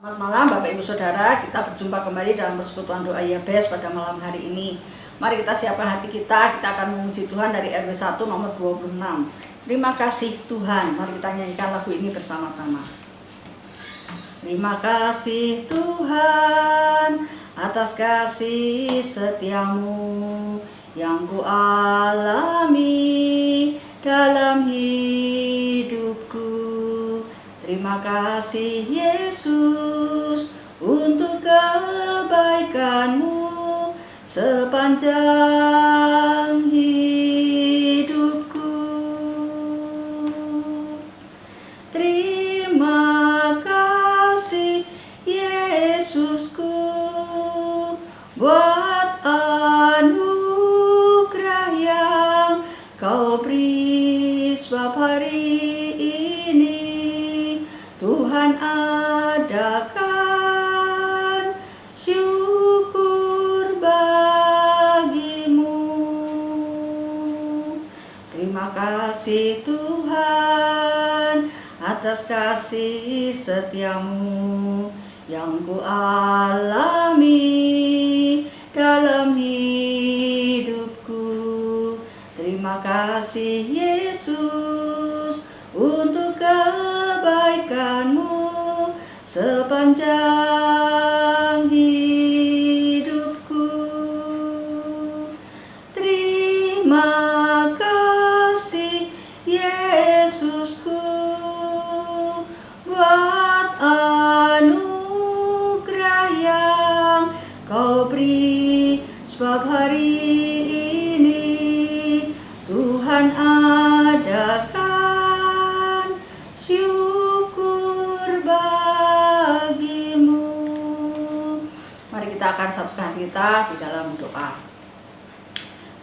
Selamat malam Bapak Ibu Saudara, kita berjumpa kembali dalam persekutuan doa YBS pada malam hari ini. Mari kita siapkan hati kita akan memuji Tuhan dari RW 1 nomor 26. Terima kasih Tuhan, mari kita nyanyikan lagu ini bersama-sama. Terima kasih Tuhan atas kasih setiamu yang ku alami dalam hidupku. Terima kasih Yesus untuk kebaikanmu sepanjang hidupku. Terima kasih Yesusku buat anugerah yang kau beri, sebab hari ini Tuhan adakan syukur bagimu. Terima kasih Tuhan atas kasih setiamu yang ku alami dalam hidupku. Terima kasih Yesus untuk kebaikanmu sepanjang hidupku. Terima kasih Yesusku buat anugerah yang kau beri, sebab hari ini Tuhan adakan syukur bagimu. Mari kita akan satukan kita di dalam doa.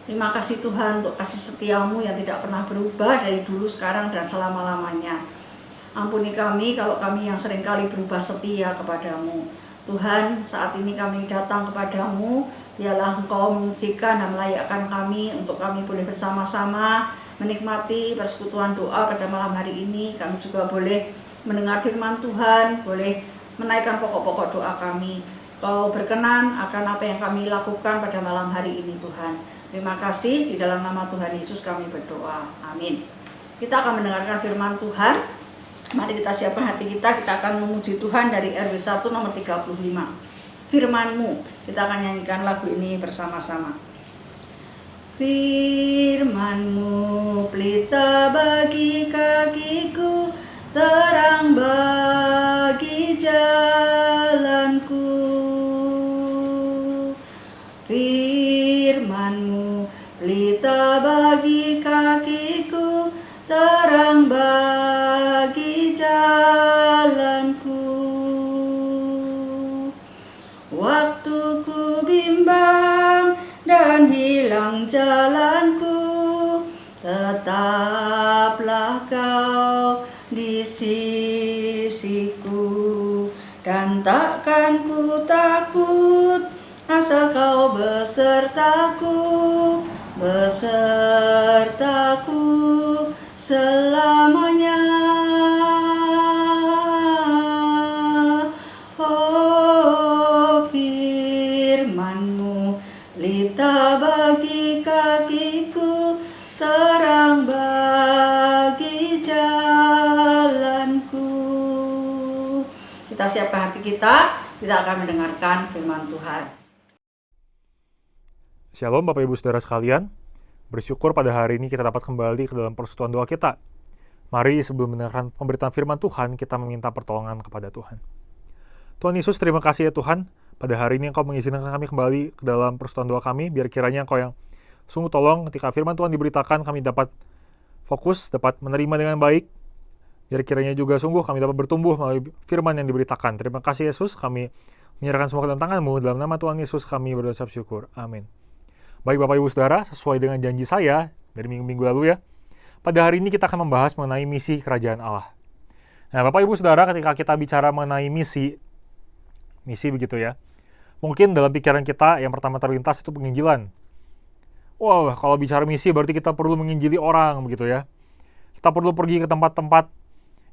Terima kasih Tuhan untuk kasih setiamu yang tidak pernah berubah dari dulu, sekarang, dan selama-lamanya. Ampuni kami kalau kami yang seringkali berubah setia kepadamu. Tuhan, saat ini kami datang kepadamu, biarlah Engkau menyucikan dan melayakkan kami untuk kami boleh bersama-sama menikmati persekutuan doa pada malam hari ini. Kami juga boleh mendengar firman Tuhan, boleh menaikkan pokok-pokok doa kami. Kau berkenan akan apa yang kami lakukan pada malam hari ini Tuhan. Terima kasih, di dalam nama Tuhan Yesus kami berdoa. Amin. Kita akan mendengarkan firman Tuhan. Mari kita siapkan hati kita akan memuji Tuhan dari RW 1 nomor 35. Firman-Mu, kita akan nyanyikan lagu ini bersama-sama. Firman-Mu pelita bagi kakiku, terang bagi jalanku. Firman-Mu pelita bagi kakiku, terang bagi jalanku. Waktu ku bimbang dan hilang jalanku, tetaplah Kau di sisiku, dan takkan ku takut asal Kau besertaku selamanya. Oh, firman-Mu pelita bagi kakiku, terang bagi jalanku. Kita siapkan hati kita akan mendengarkan firman Tuhan. Shalom Bapak Ibu Saudara sekalian, bersyukur pada hari ini kita dapat kembali ke dalam persekutuan doa kita. Mari sebelum mendengarkan pemberitaan firman Tuhan, kita meminta pertolongan kepada Tuhan. Tuhan Yesus, terima kasih ya Tuhan, pada hari ini Engkau mengizinkan kami kembali ke dalam persekutuan doa kami, biar kiranya Engkau yang sungguh tolong ketika firman Tuhan diberitakan, kami dapat fokus, dapat menerima dengan baik, biar kiranya juga sungguh kami dapat bertumbuh melalui firman yang diberitakan. Terima kasih Yesus, kami menyerahkan semua ke dalam tangan-Mu, dalam nama Tuhan Yesus kami berdoa syukur. Amin. Baik Bapak Ibu Saudara, sesuai dengan janji saya dari minggu-minggu lalu ya, pada hari ini kita akan membahas mengenai misi kerajaan Allah. Nah Bapak Ibu Saudara, ketika kita bicara mengenai misi begitu ya, mungkin dalam pikiran kita yang pertama terlintas itu penginjilan. Wow, kalau bicara misi berarti kita perlu menginjili orang begitu ya. Kita perlu pergi ke tempat-tempat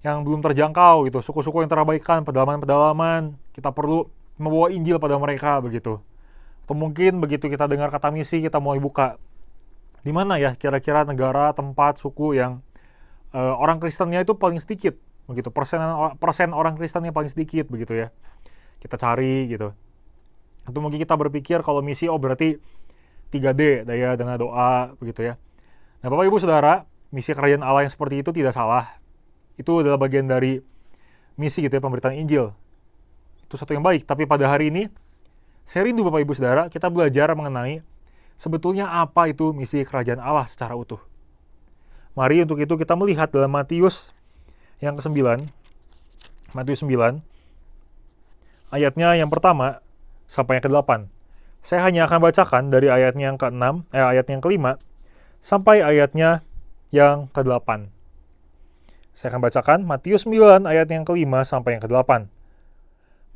yang belum terjangkau gitu, suku-suku yang terabaikan, pedalaman-pedalaman. Kita perlu membawa Injil pada mereka begitu. Atau mungkin begitu kita dengar kata misi, kita mulai buka. Di mana ya kira-kira negara, tempat, suku yang orang Kristennya itu paling sedikit begitu, persen orang Kristennya paling sedikit begitu ya. Kita cari gitu. Atau mungkin kita berpikir kalau misi berarti 3D, daya, dana, doa begitu ya. Nah, Bapak Ibu Saudara, misi kerajaan Allah yang seperti itu tidak salah. Itu adalah bagian dari misi gitu ya, pemberitaan Injil. Itu satu yang baik, tapi pada hari ini saya rindu Bapak Ibu Saudara, kita belajar mengenai sebetulnya apa itu misi kerajaan Allah secara utuh. Mari untuk itu kita melihat dalam Matius yang ke-9, Matius 9, ayatnya yang pertama sampai yang ke-8. Saya hanya akan bacakan dari ayatnya yang ke-6, ayatnya yang ke-5, sampai ayatnya yang ke-8. Saya akan bacakan Matius 9 ayat yang ke-5 sampai yang ke-8.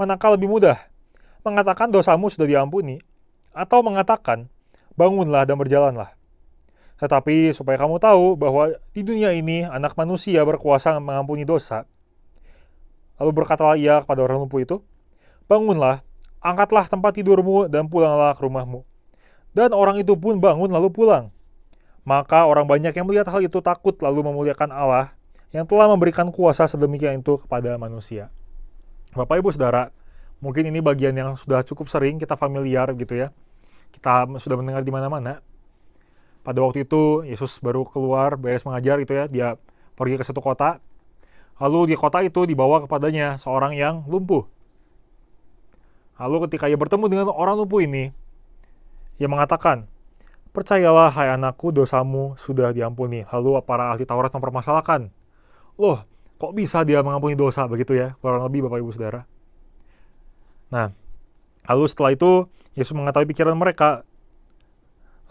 Manakah lebih mudah? Mengatakan dosamu sudah diampuni, atau mengatakan bangunlah dan berjalanlah. Tetapi supaya kamu tahu bahwa di dunia ini anak manusia berkuasa mengampuni dosa. Lalu berkatalah ia kepada orang lumpuh itu, bangunlah, angkatlah tempat tidurmu dan pulanglah ke rumahmu. Dan orang itu pun bangun lalu pulang. Maka orang banyak yang melihat hal itu takut lalu memuliakan Allah yang telah memberikan kuasa sedemikian itu kepada manusia. Bapak Ibu Saudara, mungkin ini bagian yang sudah cukup sering kita familiar gitu ya. Kita sudah mendengar di mana-mana. Pada waktu itu Yesus baru keluar beres mengajar gitu ya, dia pergi ke satu kota. Lalu di kota itu dibawa kepadanya seorang yang lumpuh. Lalu ketika ia bertemu dengan orang lumpuh ini, ia mengatakan, percayalah hai anakku, dosamu sudah diampuni. Lalu para ahli Taurat mempermasalahkan, loh kok bisa dia mengampuni dosa begitu ya, kurang lebih Bapak Ibu Saudara. Nah, lalu setelah itu Yesus mengetahui pikiran mereka,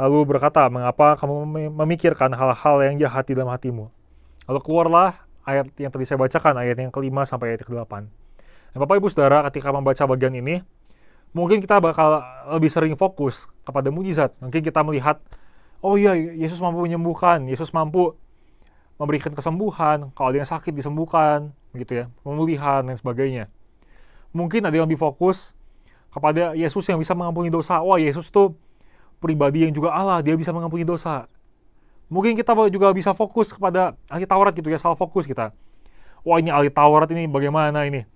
lalu berkata, mengapa kamu memikirkan hal-hal yang jahat di dalam hatimu? Lalu keluarlah ayat yang tadi saya bacakan, ayat yang ke-5 sampai ayat ke-8. Nah, Bapak Ibu Saudara, ketika membaca bagian ini, mungkin kita bakal lebih sering fokus kepada mujizat. Mungkin kita melihat, oh iya, Yesus mampu menyembuhkan, Yesus mampu memberikan kesembuhan, kalau ada yang sakit disembuhkan, begitu ya, pemulihan dan sebagainya. Mungkin ada yang lebih fokus kepada Yesus yang bisa mengampuni dosa. Wah, Yesus tuh pribadi yang juga Allah, dia bisa mengampuni dosa. Mungkin kita juga bisa fokus kepada ahli Taurat gitu ya, salah fokus kita. Wah, ini ahli Taurat ini bagaimana ini?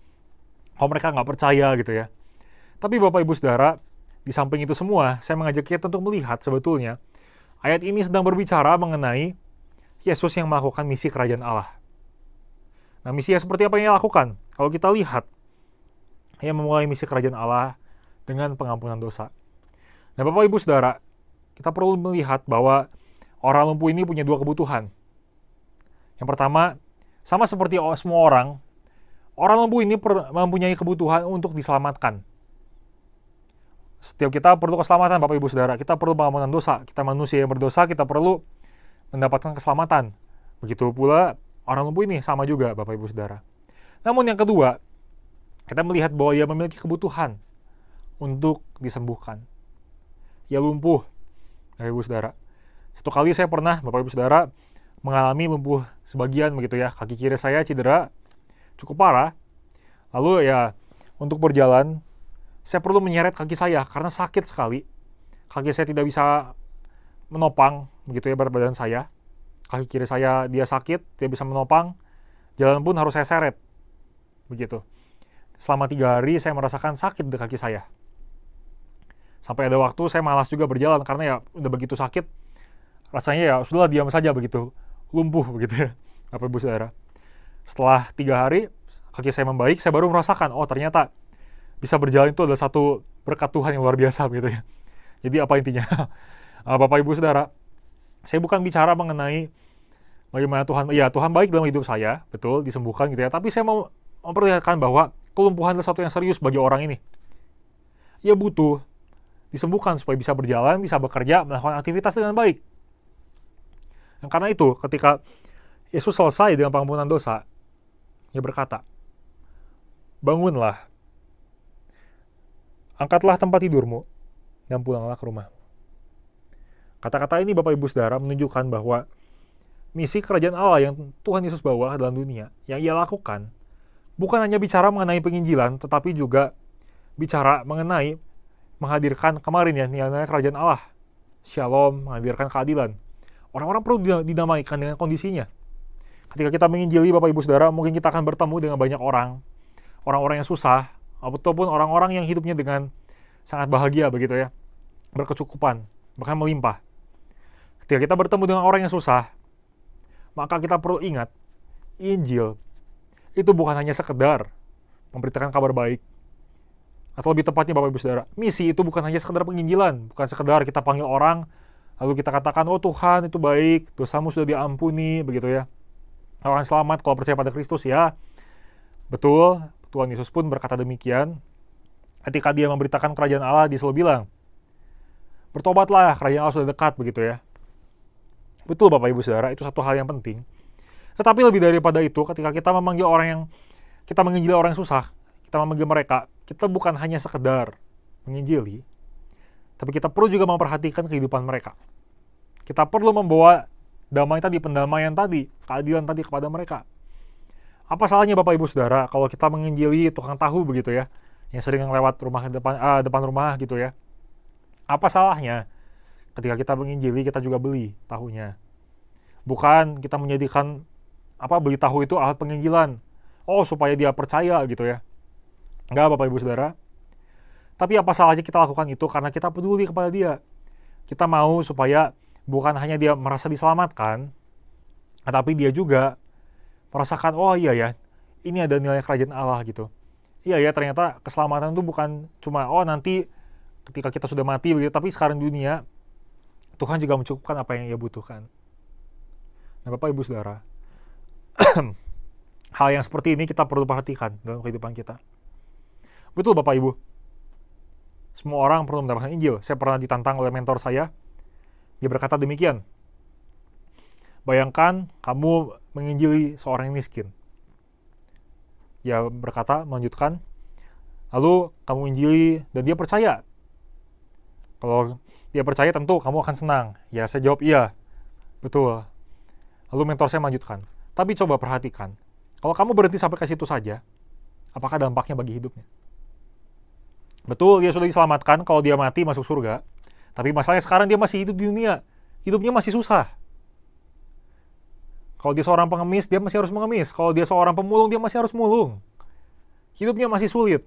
Kalau mereka nggak percaya gitu ya. Tapi Bapak Ibu Saudara, di samping itu semua, saya mengajak kita untuk melihat sebetulnya ayat ini sedang berbicara mengenai Yesus yang melakukan misi kerajaan Allah. Nah, misi yang seperti apa yang ia lakukan? Kalau kita lihat, ia memulai misi kerajaan Allah dengan pengampunan dosa. Nah, Bapak Ibu Saudara, kita perlu melihat bahwa orang lumpuh ini punya dua kebutuhan. Yang pertama, sama seperti semua orang lumpuh ini mempunyai kebutuhan untuk diselamatkan. Setiap kita perlu keselamatan, Bapak Ibu Saudara. Kita perlu pengampunan dosa. Kita manusia yang berdosa, kita perlu mendapatkan keselamatan. Begitu pula orang lumpuh ini sama juga, Bapak Ibu Saudara. Namun yang kedua, kita melihat bahwa ia memiliki kebutuhan untuk disembuhkan. Ia lumpuh, Bapak Ibu Saudara. Satu kali saya pernah, Bapak Ibu Saudara, mengalami lumpuh sebagian begitu ya. Kaki kiri saya cedera cukup parah. Lalu ya, untuk berjalan, saya perlu menyeret kaki saya karena sakit sekali. Kaki saya tidak bisa menopang begitu ya berat badan saya. Kaki kiri saya dia sakit, tidak bisa menopang. Jalan pun harus saya seret. Begitu. Selama 3 hari saya merasakan sakit di kaki saya. Sampai ada waktu saya malas juga berjalan karena ya udah begitu sakit. Rasanya ya sudahlah diam saja begitu. Lumpuh begitu ya. Bapak Ibu Saudara. Setelah 3 hari kaki saya membaik, saya baru merasakan, oh ternyata bisa berjalan itu adalah satu berkat Tuhan yang luar biasa gitu ya. Jadi apa intinya? Bapak Ibu Saudara, saya bukan bicara mengenai bagaimana Tuhan, ya Tuhan baik dalam hidup saya, betul, disembuhkan gitu ya. Tapi saya mau memperlihatkan bahwa kelumpuhan adalah sesuatu yang serius bagi orang ini. Ia butuh disembuhkan supaya bisa berjalan, bisa bekerja, melakukan aktivitas dengan baik. Dan karena itu, ketika Yesus selesai dengan pengampunan dosa, ia berkata, bangunlah, angkatlah tempat tidurmu, dan pulanglah ke rumah. Kata-kata ini Bapak Ibu Saudara menunjukkan bahwa misi kerajaan Allah yang Tuhan Yesus bawa dalam dunia, yang ia lakukan, bukan hanya bicara mengenai penginjilan, tetapi juga bicara mengenai menghadirkan kemarin ya, nilai-nilai kerajaan Allah. Shalom, menghadirkan keadilan. Orang-orang perlu dinamaikan dengan kondisinya. Ketika kita menginjili Bapak Ibu Saudara, mungkin kita akan bertemu dengan banyak orang. Orang-orang yang susah, ataupun orang-orang yang hidupnya dengan sangat bahagia begitu ya. Berkecukupan, bahkan melimpah. Ketika kita bertemu dengan orang yang susah, maka kita perlu ingat, Injil itu bukan hanya sekedar memberitakan kabar baik. Atau lebih tepatnya Bapak Ibu Saudara, misi itu bukan hanya sekedar penginjilan, bukan sekedar kita panggil orang, lalu kita katakan, oh Tuhan itu baik, dosamu sudah diampuni, begitu ya. Kau akan selamat kalau percaya pada Kristus ya. Betul, Tuhan Yesus pun berkata demikian. Ketika dia memberitakan kerajaan Allah, dia selalu bilang, bertobatlah, kerajaan Allah sudah dekat, begitu ya. Betul Bapak Ibu Saudara, itu satu hal yang penting. Tetapi lebih daripada itu, ketika kita memanggil orang yang, kita menginjili orang yang susah, kita memanggil mereka, kita bukan hanya sekedar menginjili, tapi kita perlu juga memperhatikan kehidupan mereka. Kita perlu membawa damai tadi, pendamaian tadi, keadilan tadi kepada mereka. Apa salahnya Bapak Ibu Saudara kalau kita menginjili tukang tahu begitu ya, yang sering lewat rumah depan rumah gitu ya. Apa salahnya ketika kita menginjili kita juga beli tahunya? Bukan kita menjadikan beli tahu itu alat penginjilan. Oh, supaya dia percaya gitu ya. Enggak Bapak Ibu Saudara. Tapi apa salahnya kita lakukan itu karena kita peduli kepada dia. Kita mau supaya bukan hanya dia merasa diselamatkan, tetapi dia juga merasakan, oh iya ya, ini ada nilai kerajaan Allah gitu. Iya ya, ternyata keselamatan itu bukan cuma, oh nanti ketika kita sudah mati begitu, tapi sekarang di dunia, Tuhan juga mencukupkan apa yang ia butuhkan. Nah Bapak Ibu Saudara, hal yang seperti ini kita perlu perhatikan dalam kehidupan kita. Betul Bapak Ibu, semua orang perlu mendapatkan Injil. Saya pernah ditantang oleh mentor saya, dia berkata demikian, bayangkan kamu menginjili seorang yang miskin. Dia berkata, melanjutkan, lalu kamu injili dan dia percaya. Kalau dia percaya tentu kamu akan senang. Ya saya jawab iya, betul. Lalu mentor saya melanjutkan, tapi coba perhatikan, kalau kamu berhenti sampai ke situ saja, apakah dampaknya bagi hidupnya? Betul, dia sudah diselamatkan, kalau dia mati masuk surga. Tapi masalahnya sekarang dia masih hidup di dunia. Hidupnya masih susah. Kalau dia seorang pengemis, dia masih harus mengemis. Kalau dia seorang pemulung, dia masih harus mulung. Hidupnya masih sulit.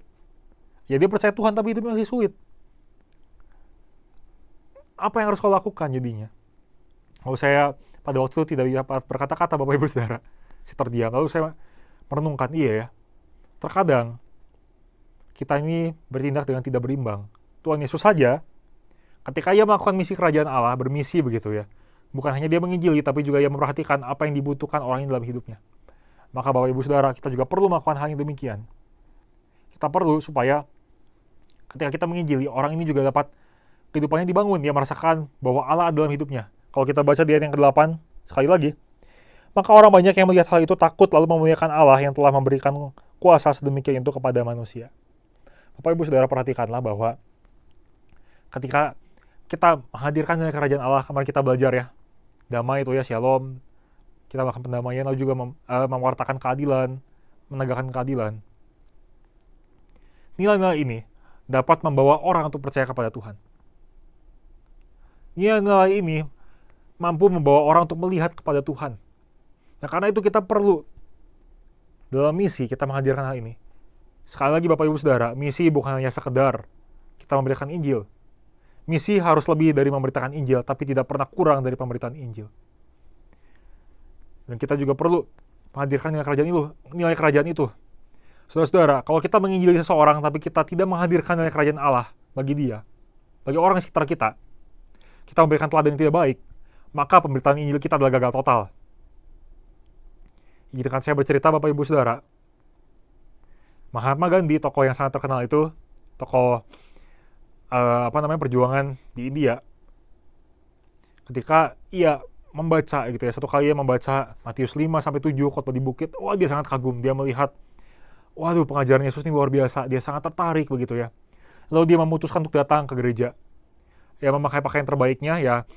Ya dia percaya Tuhan, tapi hidupnya masih sulit. Apa yang harus kau lakukan jadinya? Kalau saya pada waktu itu tidak dapat berkata-kata Bapak Ibu Saudara, saya terdiam. Lalu saya merenungkan, iya ya, terkadang kita ini bertindak dengan tidak berimbang. Tuhan Yesus saja, ketika ia melakukan misi kerajaan Allah, bermisi begitu ya, bukan hanya dia menginjili, tapi juga ia memperhatikan apa yang dibutuhkan orang dalam hidupnya. Maka Bapak Ibu Saudara, kita juga perlu melakukan hal yang demikian. Kita perlu supaya ketika kita menginjili, orang ini juga dapat kehidupannya dibangun, dia merasakan bahwa Allah ada dalam hidupnya. Kalau kita baca di ayat yang ke-8, sekali lagi, maka orang banyak yang melihat hal itu takut lalu memuliakan Allah yang telah memberikan kuasa sedemikian itu kepada manusia. Bapak Ibu Saudara perhatikanlah bahwa ketika kita menghadirkan nilai kerajaan Allah, kemarin kita belajar ya, damai itu ya, shalom, kita melakukan pendamaian, lalu juga mewartakan keadilan, menegakkan keadilan. Nilai-nilai ini dapat membawa orang untuk percaya kepada Tuhan. Nilai-nilai ini mampu membawa orang untuk melihat kepada Tuhan. Nah karena itu kita perlu dalam misi kita menghadirkan hal ini. Sekali lagi Bapak Ibu Saudara, misi bukan hanya sekedar kita memberitakan Injil. Misi harus lebih dari memberitakan Injil, tapi tidak pernah kurang dari pemberitaan Injil. Dan kita juga perlu menghadirkan nilai kerajaan itu. Saudara-saudara, kalau kita menginjili seseorang, tapi kita tidak menghadirkan nilai kerajaan Allah bagi dia, bagi orang sekitar kita memberikan teladan yang tidak baik, maka pemberitaan Injil kita adalah gagal total. Jadi kan saya bercerita Bapak Ibu Saudara, Mahatma Gandhi, tokoh yang sangat terkenal itu, tokoh perjuangan di India. Ketika ia membaca gitu ya, satu kali ia membaca Matius 5-7 khotbah di bukit, wah dia sangat kagum, dia melihat, waduh pengajaran Yesus ini luar biasa, dia sangat tertarik begitu ya. Lalu dia memutuskan untuk datang ke gereja. Ya memakai pakaian terbaiknya ya,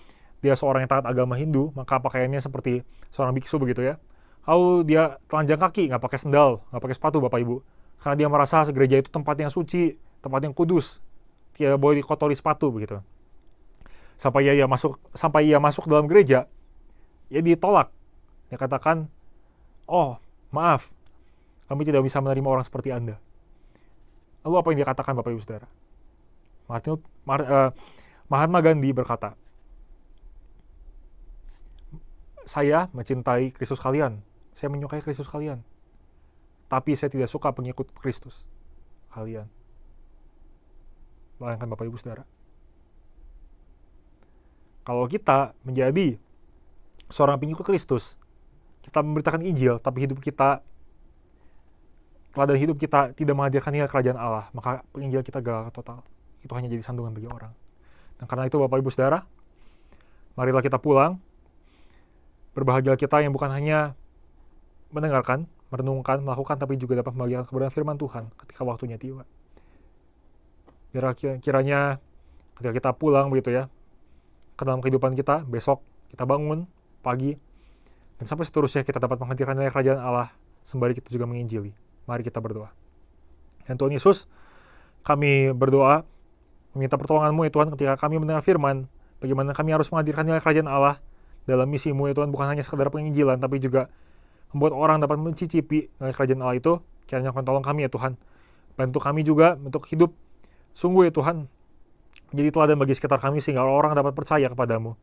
dia seorang yang taat agama Hindu, maka pakaiannya seperti seorang biksu begitu ya. Lalu dia telanjang kaki, nggak pakai sendal, nggak pakai sepatu Bapak Ibu. Karena dia merasa gereja itu tempat yang suci, tempat yang kudus, tidak boleh dikotori sepatu begitu. Sampai ia masuk dalam gereja, ia ditolak. Dia katakan, oh maaf, kami tidak bisa menerima orang seperti Anda. Lalu apa yang dia katakan Bapak Ibu Saudara? Mahatma Gandhi berkata, saya mencintai Kristus kalian, saya menyukai Kristus kalian, tapi saya tidak suka pengikut Kristus kalian. Bayangkan Bapak Ibu Saudara. Kalau kita menjadi seorang pengikut Kristus, kita memberitakan Injil, tapi teladan hidup kita tidak menghadirkan nilai kerajaan Allah, maka Injil kita gagal total. Itu hanya jadi sandungan bagi orang. Dan karena itu Bapak Ibu Saudara, marilah kita pulang. Berbahagia kita yang bukan hanya mendengarkan, merenungkan, melakukan, tapi juga dapat membagikan kebenaran firman Tuhan ketika waktunya tiba. Biar kiranya ketika kita pulang begitu ya, ke dalam kehidupan kita, besok kita bangun pagi, dan sampai seterusnya kita dapat menghadirkan nilai kerajaan Allah sembari kita juga menginjili. Mari kita berdoa. Dan Tuhan Yesus, kami berdoa meminta pertolongan-Mu ya Tuhan ketika kami mendengar firman, bagaimana kami harus menghadirkan nilai kerajaan Allah dalam misi-Mu ya Tuhan, bukan hanya sekedar penginjilan, tapi juga membuat orang dapat mencicipi nilai kerajaan Allah itu. Kiranya Kau tolong kami ya Tuhan. Bantu kami juga untuk hidup sungguh ya Tuhan, menjadi teladan bagi sekitar kami sehingga orang dapat percaya kepadamu.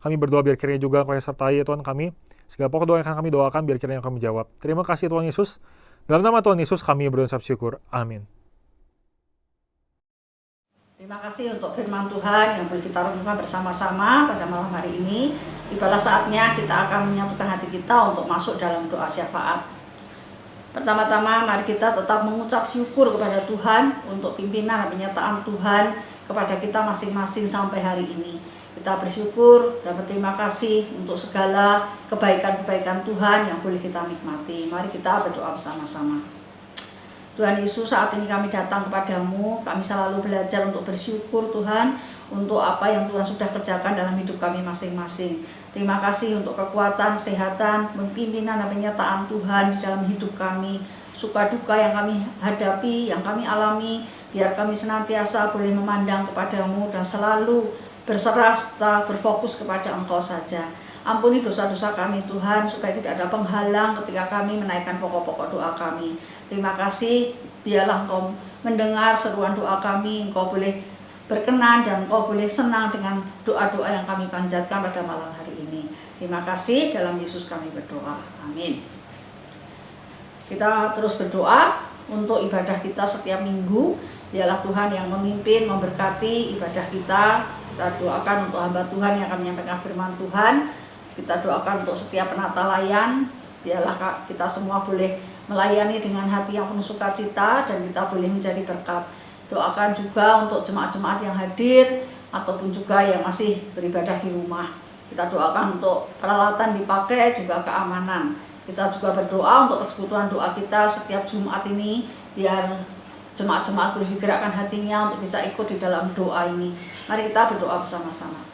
Kami berdoa biar kiranya juga Kau sertai ya Tuhan kami. Segala pokok doa yang akan kami doakan biar kiranya kami jawab. Terima kasih Tuhan Yesus. Dalam nama Tuhan Yesus kami berucap syukur. Amin. Terima kasih untuk firman Tuhan yang boleh kita renungkan bersama-sama pada malam hari ini. Tibalah saatnya kita akan menyatukan hati kita untuk masuk dalam doa syafaat. Pertama-tama mari kita tetap mengucap syukur kepada Tuhan untuk pimpinan dan penyertaan Tuhan kepada kita masing-masing sampai hari ini. Kita bersyukur dan berterima kasih untuk segala kebaikan-kebaikan Tuhan yang boleh kita nikmati. Mari kita berdoa bersama-sama. Tuhan Yesus, saat ini kami datang kepadamu, kami selalu belajar untuk bersyukur Tuhan, untuk apa yang Tuhan sudah kerjakan dalam hidup kami masing-masing. Terima kasih untuk kekuatan, kesehatan, pimpinan dan penyertaan Tuhan di dalam hidup kami. Suka duka yang kami hadapi, yang kami alami, biar kami senantiasa boleh memandang kepadamu dan selalu berserah serta berfokus kepada Engkau saja. Ampuni dosa-dosa kami Tuhan, supaya tidak ada penghalang ketika kami menaikkan pokok-pokok doa kami. Terima kasih, biarlah Engkau mendengar seruan doa kami, Engkau boleh berkenan dan Engkau boleh senang dengan doa-doa yang kami panjatkan pada malam hari ini. Terima kasih, dalam Yesus kami berdoa. Amin. Kita terus berdoa untuk ibadah kita setiap minggu. Biarlah Tuhan yang memimpin, memberkati ibadah kita. Kita doakan untuk hamba Tuhan yang akan menyampaikan firman Tuhan. Kita doakan untuk setiap penata layan, biarlah kita semua boleh melayani dengan hati yang penuh sukacita dan kita boleh menjadi berkat. Doakan juga untuk jemaat-jemaat yang hadir ataupun juga yang masih beribadah di rumah. Kita doakan untuk peralatan dipakai, juga keamanan. Kita juga berdoa untuk persekutuan doa kita setiap Jumat ini, biar jemaat-jemaat boleh digerakkan hatinya untuk bisa ikut di dalam doa ini. Mari kita berdoa bersama-sama.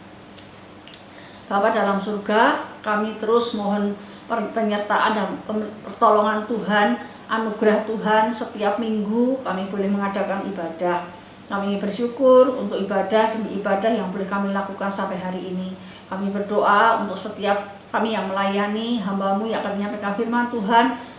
Bapa dalam surga, kami terus mohon penyertaan dan pertolongan Tuhan, anugerah Tuhan setiap minggu kami boleh mengadakan ibadah. Kami bersyukur untuk ibadah demi ibadah yang boleh kami lakukan sampai hari ini. Kami berdoa untuk setiap kami yang melayani, hamba-Mu yang akan menyampaikan firman Tuhan.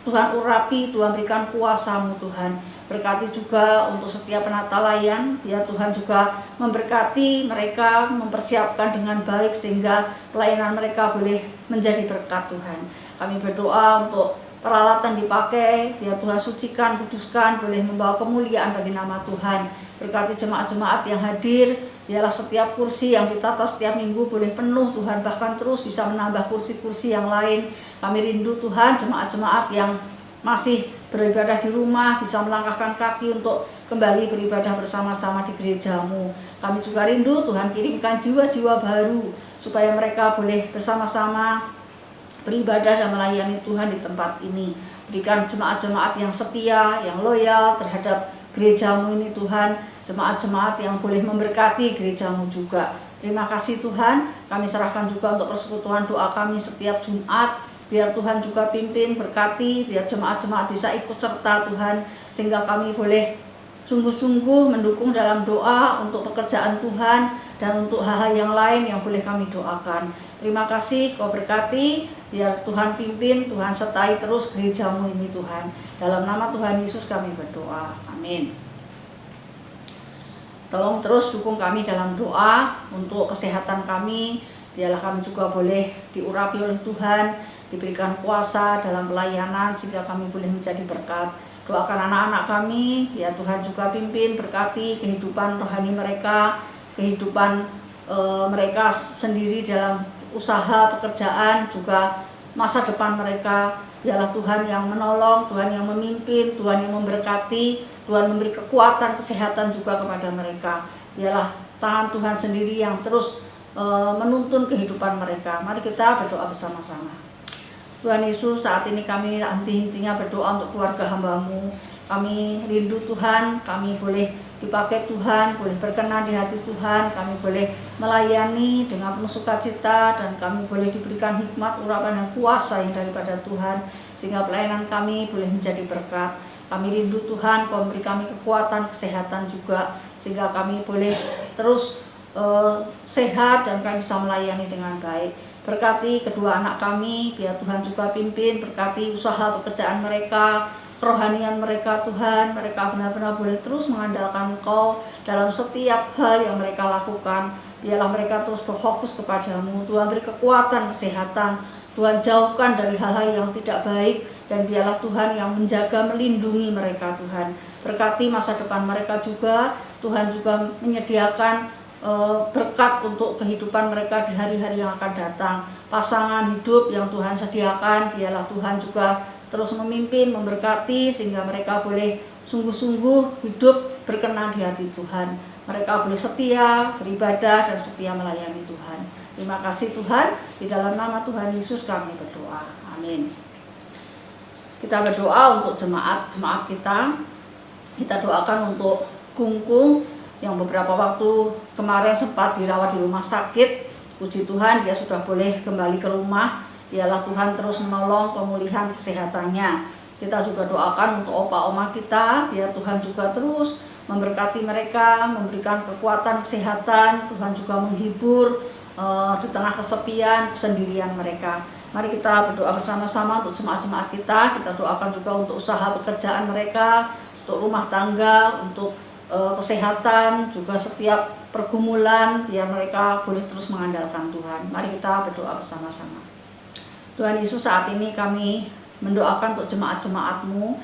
Tuhan urapi, Tuhan berikan kuasa-Mu Tuhan. Berkati juga untuk setiap penata layan, biar Tuhan juga memberkati mereka, mempersiapkan dengan baik sehingga pelayanan mereka boleh menjadi berkat Tuhan. Kami berdoa untuk peralatan dipakai, biar Tuhan sucikan, kuduskan, boleh membawa kemuliaan bagi nama Tuhan. Berkati jemaat-jemaat yang hadir, biarlah setiap kursi yang ditata setiap minggu boleh penuh Tuhan, bahkan terus bisa menambah kursi-kursi yang lain. Kami rindu Tuhan, jemaat-jemaat yang masih beribadah di rumah bisa melangkahkan kaki untuk kembali beribadah bersama-sama di gereja-Mu. Kami juga rindu Tuhan, kirimkan jiwa-jiwa baru supaya mereka boleh bersama-sama beribadah dan melayani Tuhan di tempat ini. Berikan jemaat-jemaat yang setia, yang loyal terhadap gereja-Mu ini Tuhan, jemaat-jemaat yang boleh memberkati gereja-Mu juga. Terima kasih Tuhan, kami serahkan juga untuk persekutuan doa kami setiap Jumat. Biar Tuhan juga pimpin, berkati, biar jemaat-jemaat bisa ikut serta Tuhan, sehingga kami boleh sungguh-sungguh mendukung dalam doa untuk pekerjaan Tuhan dan untuk hal-hal yang lain yang boleh kami doakan. Terima kasih, Kau berkati, biar Tuhan pimpin, Tuhan sertai terus gerejamu ini Tuhan. Dalam nama Tuhan Yesus kami berdoa, amin. Tolong terus dukung kami dalam doa untuk kesehatan kami, biarlah kami juga boleh diurapi oleh Tuhan, diberikan kuasa dalam pelayanan sehingga kami boleh menjadi berkat. Doakan anak-anak kami, biar Tuhan juga pimpin, berkati kehidupan rohani mereka, kehidupan mereka sendiri dalam usaha, pekerjaan, juga masa depan mereka. Biarlah Tuhan yang menolong, Tuhan yang memimpin, Tuhan yang memberkati, Tuhan memberi kekuatan, kesehatan juga kepada mereka. Biarlah tangan Tuhan sendiri yang terus menuntun kehidupan mereka. Mari kita berdoa bersama-sama. Tuhan Yesus, saat ini kami henti-hentinya berdoa untuk keluarga hamba-Mu. Kami rindu Tuhan, kami boleh dipakai Tuhan, boleh berkenan di hati Tuhan, kami boleh melayani dengan penuh sukacita, dan kami boleh diberikan hikmat, urapan, dan kuasa yang daripada Tuhan, sehingga pelayanan kami boleh menjadi berkat. Kami rindu Tuhan, Kau memberi kami kekuatan, kesehatan juga, sehingga kami boleh terus sehat dan kami bisa melayani dengan baik. Berkati kedua anak kami, biar Tuhan juga pimpin, berkati usaha pekerjaan mereka, kerohanian mereka Tuhan, mereka benar-benar boleh terus mengandalkan Engkau dalam setiap hal yang mereka lakukan. Biarlah mereka terus berfokus kepadamu, Tuhan beri kekuatan, kesehatan, Tuhan jauhkan dari hal-hal yang tidak baik, dan biarlah Tuhan yang menjaga, melindungi mereka Tuhan. Berkati masa depan mereka juga, Tuhan juga menyediakan berkat untuk kehidupan mereka di hari-hari yang akan datang. Pasangan hidup yang Tuhan sediakan, biarlah Tuhan juga terus memimpin, memberkati, sehingga mereka boleh sungguh-sungguh hidup berkenan di hati Tuhan. Mereka boleh setia beribadah dan setia melayani Tuhan. Terima kasih Tuhan, di dalam nama Tuhan Yesus kami berdoa, amin. Kita berdoa untuk jemaat kita. Kita doakan untuk Kungkung yang beberapa waktu kemarin sempat dirawat di rumah sakit. Puji Tuhan, dia sudah boleh kembali ke rumah. Biarlah Tuhan terus menolong pemulihan kesehatannya. Kita juga doakan untuk opa oma kita, biar Tuhan juga terus memberkati mereka, memberikan kekuatan kesehatan. Tuhan juga menghibur di tengah kesepian, kesendirian mereka. Mari kita berdoa bersama-sama untuk jemaat-jemaat kita. Kita doakan juga untuk usaha pekerjaan mereka, untuk rumah tangga, untuk kesehatan, juga setiap pergumulan, biar mereka boleh terus mengandalkan Tuhan. Mari kita berdoa bersama-sama. Tuhan Yesus, saat ini kami mendoakan untuk jemaat-jemaat-Mu.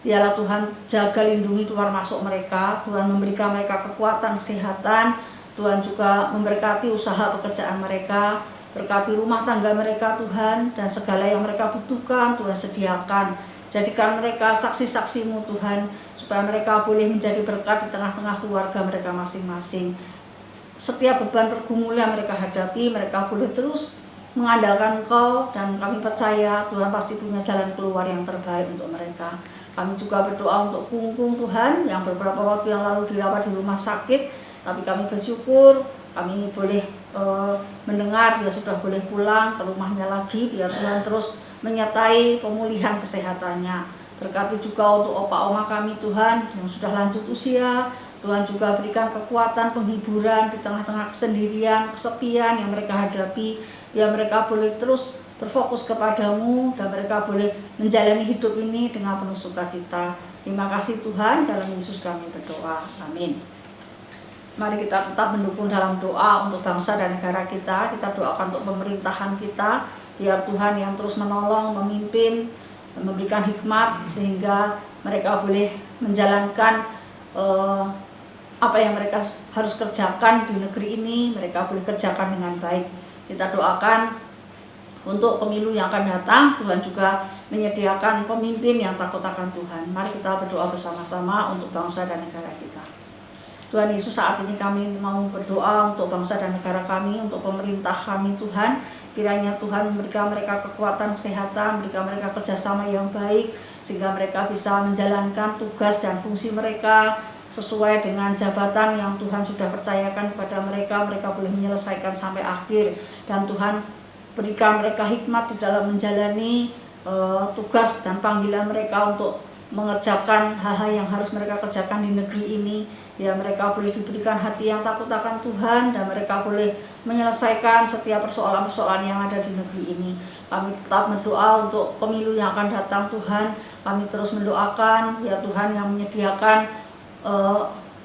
Biarlah Tuhan jaga, lindungi keluar masuk mereka. Tuhan memberikan mereka kekuatan, kesehatan. Tuhan juga memberkati usaha pekerjaan mereka. Berkati rumah tangga mereka Tuhan, dan segala yang mereka butuhkan Tuhan sediakan. Jadikan mereka saksi-saksi-Mu Tuhan, supaya mereka boleh menjadi berkat di tengah-tengah keluarga mereka masing-masing. Setiap beban pergumulan mereka hadapi, mereka boleh terus mengandalkan Engkau, dan kami percaya Tuhan pasti punya jalan keluar yang terbaik untuk mereka. Kami juga berdoa untuk Kungkung Tuhan, yang beberapa waktu yang lalu dirawat di rumah sakit, tapi kami bersyukur kami boleh mendengar dia sudah boleh pulang ke rumahnya lagi. Biar Tuhan terus menyertai pemulihan kesehatannya. Berkati juga untuk opa oma kami Tuhan yang sudah lanjut usia. Tuhan juga berikan kekuatan, penghiburan di tengah-tengah kesendirian, kesepian yang mereka hadapi. Biar mereka boleh terus berfokus kepadamu, dan mereka boleh menjalani hidup ini dengan penuh sukacita. Terima kasih Tuhan, dalam Yesus kami berdoa, amin. Mari kita tetap mendukung dalam doa untuk bangsa dan negara kita. Kita doakan untuk pemerintahan kita, biar Tuhan yang terus menolong, memimpin, memberikan hikmat, sehingga mereka boleh menjalankan apa yang mereka harus kerjakan di negeri ini. Mereka boleh kerjakan dengan baik. Kita doakan untuk pemilu yang akan datang. Tuhan juga menyediakan pemimpin yang takut akan Tuhan. Mari kita berdoa bersama-sama untuk bangsa dan negara kita. Tuhan Yesus, saat ini kami mau berdoa untuk bangsa dan negara kami, untuk pemerintah kami Tuhan. Kiranya Tuhan memberikan mereka kekuatan, kesehatan, memberikan mereka kerjasama yang baik, sehingga mereka bisa menjalankan tugas dan fungsi mereka sesuai dengan jabatan yang Tuhan sudah percayakan kepada mereka. Mereka boleh menyelesaikan sampai akhir, dan Tuhan berikan mereka hikmat di dalam menjalani tugas dan panggilan mereka untuk mengerjakan hal-hal yang harus mereka kerjakan di negeri ini. Ya, mereka boleh diberikan hati yang takut akan Tuhan, dan mereka boleh menyelesaikan setiap persoalan-persoalan yang ada di negeri ini. Kami tetap berdoa untuk pemilu yang akan datang Tuhan. Kami terus mendoakan ya Tuhan yang menyediakan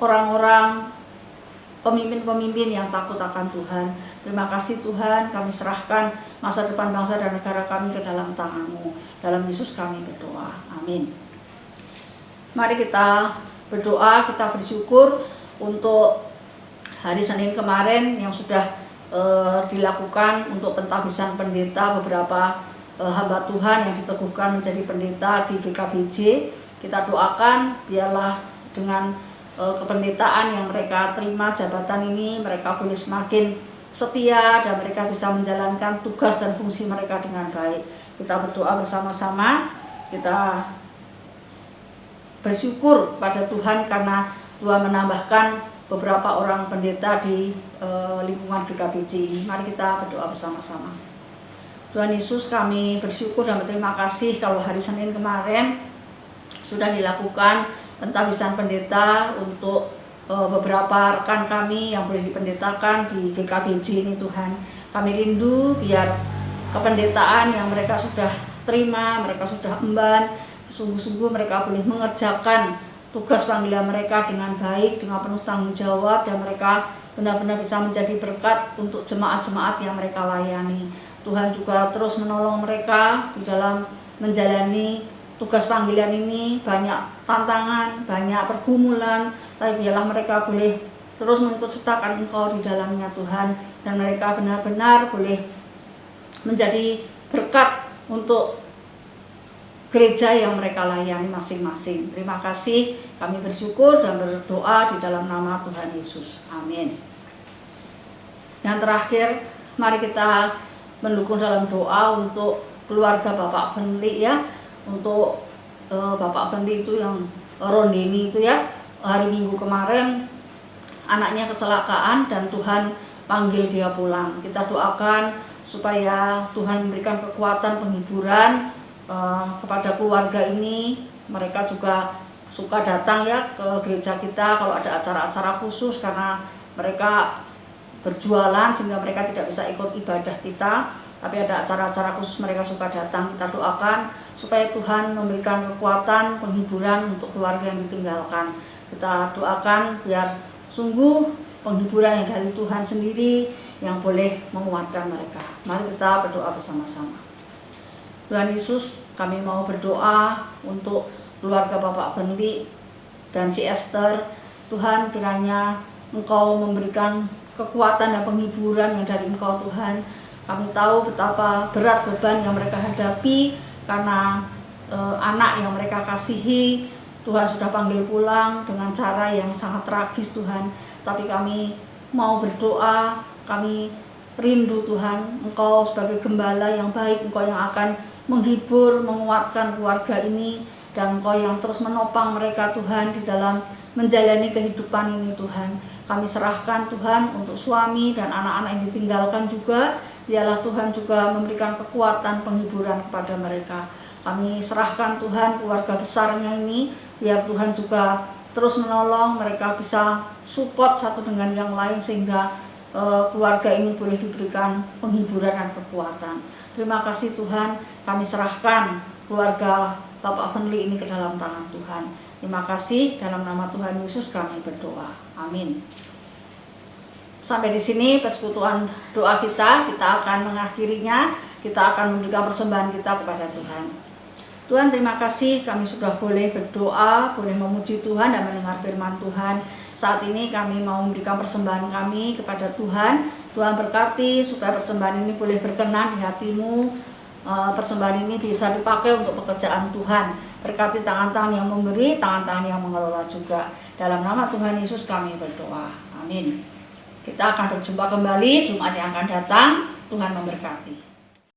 orang-orang pemimpin-pemimpin yang takut akan Tuhan. Terima kasih Tuhan, kami serahkan masa depan bangsa dan negara kami ke dalam tangan-Mu. Dalam Yesus kami berdoa. Amin. Mari kita berdoa, kita bersyukur untuk hari Senin kemarin yang sudah dilakukan untuk pentahbisan pendeta, beberapa hamba Tuhan yang diteguhkan menjadi pendeta di GKBJ. Kita doakan biarlah dengan kependetaan yang mereka terima jabatan ini, mereka boleh semakin setia dan mereka bisa menjalankan tugas dan fungsi mereka dengan baik. Kita berdoa bersama-sama, kita bersyukur pada Tuhan karena Tuhan menambahkan beberapa orang pendeta di lingkungan GKBJ ini. Mari kita berdoa bersama-sama. Tuhan Yesus, kami bersyukur dan berterima kasih kalau hari Senin kemarin sudah dilakukan pentahbisan pendeta untuk beberapa rekan kami yang boleh dipendetakan di GKBJ ini. Tuhan, kami rindu biar kependetaan yang mereka sudah terima, mereka sudah emban, sungguh-sungguh mereka boleh mengerjakan tugas panggilan mereka dengan baik, dengan penuh tanggung jawab, dan mereka benar-benar bisa menjadi berkat untuk jemaat-jemaat yang mereka layani. Tuhan juga terus menolong mereka di dalam menjalani tugas panggilan ini. Banyak tantangan, banyak pergumulan, tapi biarlah mereka boleh terus mengikut sertakan Engkau di dalamnya Tuhan, dan mereka benar-benar boleh menjadi berkat untuk gereja yang mereka layani masing-masing. Terima kasih, kami bersyukur dan berdoa di dalam nama Tuhan Yesus. Amin. Yang terakhir, mari kita mendukung dalam doa untuk keluarga Bapak Fenli ya. Untuk Bapak Fenli itu yang Rondeni itu ya, hari Minggu kemarin anaknya kecelakaan dan Tuhan panggil dia pulang. Kita doakan supaya Tuhan memberikan kekuatan penghiburan kepada keluarga ini. Mereka juga suka datang ya ke gereja kita kalau ada acara-acara khusus, karena mereka berjualan sehingga mereka tidak bisa ikut ibadah kita, tapi ada acara-acara khusus mereka suka datang. Kita doakan supaya Tuhan memberikan kekuatan penghiburan untuk keluarga yang ditinggalkan. Kita doakan biar sungguh penghiburan yang dari Tuhan sendiri yang boleh menguatkan mereka. Mari kita berdoa bersama-sama. Tuhan Yesus, kami mau berdoa untuk keluarga Bapak Fenli dan Ci Esther. Tuhan, kiranya Engkau memberikan kekuatan dan penghiburan yang dari Engkau Tuhan. Kami tahu betapa berat beban yang mereka hadapi karena anak yang mereka kasihi Tuhan sudah panggil pulang dengan cara yang sangat tragis Tuhan. Tapi kami mau berdoa, kami rindu Tuhan, Engkau sebagai gembala yang baik, Engkau yang akan menghibur, menguatkan keluarga ini, dan Engkau yang terus menopang mereka Tuhan di dalam menjalani kehidupan ini Tuhan. Kami serahkan Tuhan untuk suami dan anak-anak yang ditinggalkan juga. Biarlah Tuhan juga memberikan kekuatan penghiburan kepada mereka. Kami serahkan Tuhan keluarga besarnya ini, biar Tuhan juga terus menolong mereka bisa support satu dengan yang lain sehingga keluarga ini boleh diberikan penghiburan dan kekuatan. Terima kasih Tuhan, kami serahkan keluarga Bapak Fenli ini ke dalam tangan Tuhan. Terima kasih, dalam nama Tuhan Yesus kami berdoa. Amin. Sampai di sini persekutuan doa kita akan mengakhirinya. Kita akan memberikan persembahan kita kepada Tuhan. Tuhan, terima kasih kami sudah boleh berdoa, boleh memuji Tuhan dan mendengar firman Tuhan. Saat ini kami mau memberikan persembahan kami kepada Tuhan. Tuhan berkati supaya persembahan ini boleh berkenan di hati-Mu. Persembahan ini bisa dipakai untuk pekerjaan Tuhan. Berkati tangan-tangan yang memberi, tangan-tangan yang mengelola juga. Dalam nama Tuhan Yesus kami berdoa. Amin. Kita akan berjumpa kembali Jumat yang akan datang. Tuhan memberkati.